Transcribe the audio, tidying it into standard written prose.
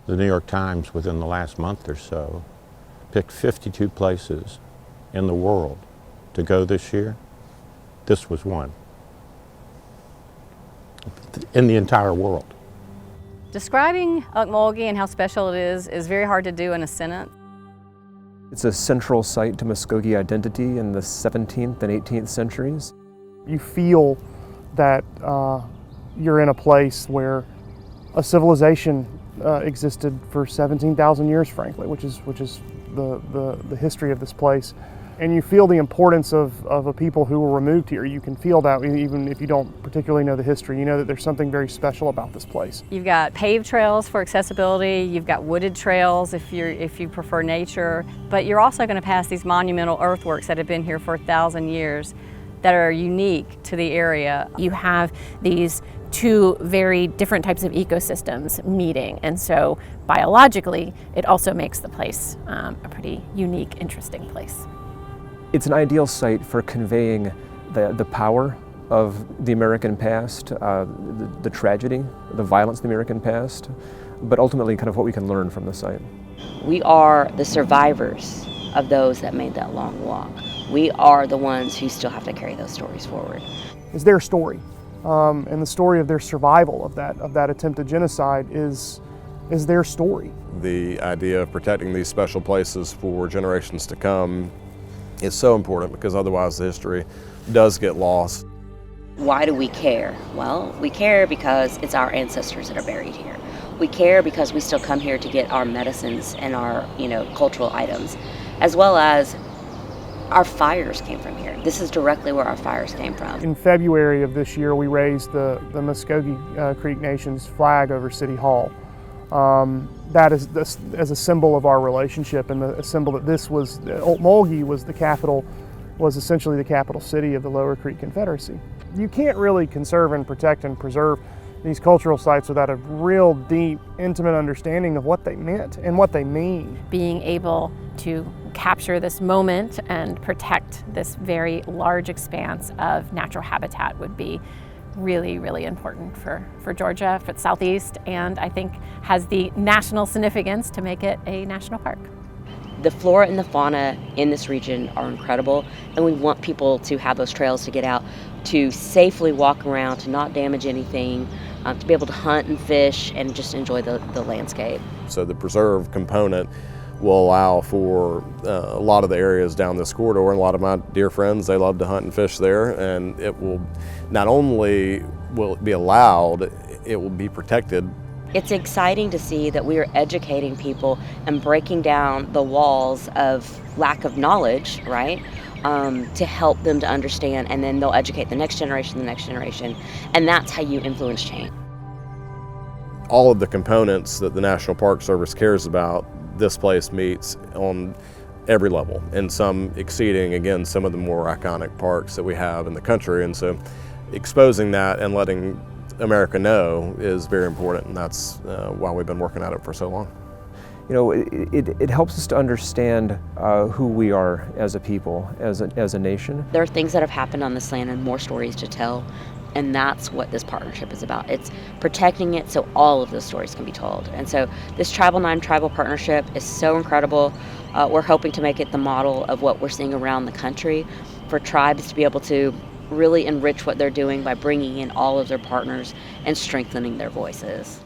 The New York Times, within the last month or so, picked 52 places in the world to go this year. This was one in the entire world. Describing Ocmulgee and how special it is very hard to do in a sentence. It's a central site to Muskogee identity in the 17th and 18th centuries. You feel that you're in a place where a civilization existed for 17,000 years, frankly, which is the history of this place. And you feel the importance of a people who were removed here. You can feel that even if you don't particularly know the history. You know that there's something very special about this place. You've got paved trails for accessibility, you've got wooded trails if you prefer nature, but you're also going to pass these monumental earthworks that have been here for 1,000 years that are unique to the area. You have these two very different types of ecosystems meeting, and so biologically it also makes the place a pretty unique, interesting place. It's an ideal site for conveying the power of the American past, the tragedy, the violence of the American past, but ultimately kind of what we can learn from the site. We are the survivors of those that made that long walk. We are the ones who still have to carry those stories forward. It's their story, and the story of their survival of that attempted genocide is their story. The idea of protecting these special places for generations to come is so important, because otherwise the history does get lost. Why do we care? Well, we care because it's our ancestors that are buried here. We care because we still come here to get our medicines and our, cultural items, as well as our fires came from here. This is directly where our fires came from. In February of this year, we raised the Muskogee Creek Nation's flag over City Hall. That is as a symbol of our relationship, and a symbol that Ocmulgee was essentially the capital city of the Lower Creek Confederacy. You can't really conserve and protect and preserve these cultural sites without a real deep, intimate understanding of what they meant and what they mean. Being able to capture this moment and protect this very large expanse of natural habitat would be really, really important for Georgia, for the Southeast, and I think has the national significance to make it a national park. The flora and the fauna in this region are incredible, and we want people to have those trails to get out, to safely walk around, to not damage anything, to be able to hunt and fish and just enjoy the landscape. So the preserve component will allow for a lot of the areas down this corridor, and a lot of my dear friends, they love to hunt and fish there, and it will not only will it be allowed, it will be protected. It's exciting to see that we are educating people and breaking down the walls of lack of knowledge, right? To help them to understand, and then they'll educate the next generation, and that's how you influence change. All of the components that the National Park Service cares about, this place meets on every level, and some exceeding, again, some of the more iconic parks that we have in the country. And so exposing that and letting America know is very important, and that's why we've been working at it for so long. It helps us to understand who we are as a people, as a nation. There are things that have happened on this land and more stories to tell, and that's what this partnership is about. It's protecting it so all of those stories can be told. And so this Tribal 9 tribal partnership is so incredible. We're hoping to make it the model of what we're seeing around the country for tribes to be able to really enrich what they're doing by bringing in all of their partners and strengthening their voices.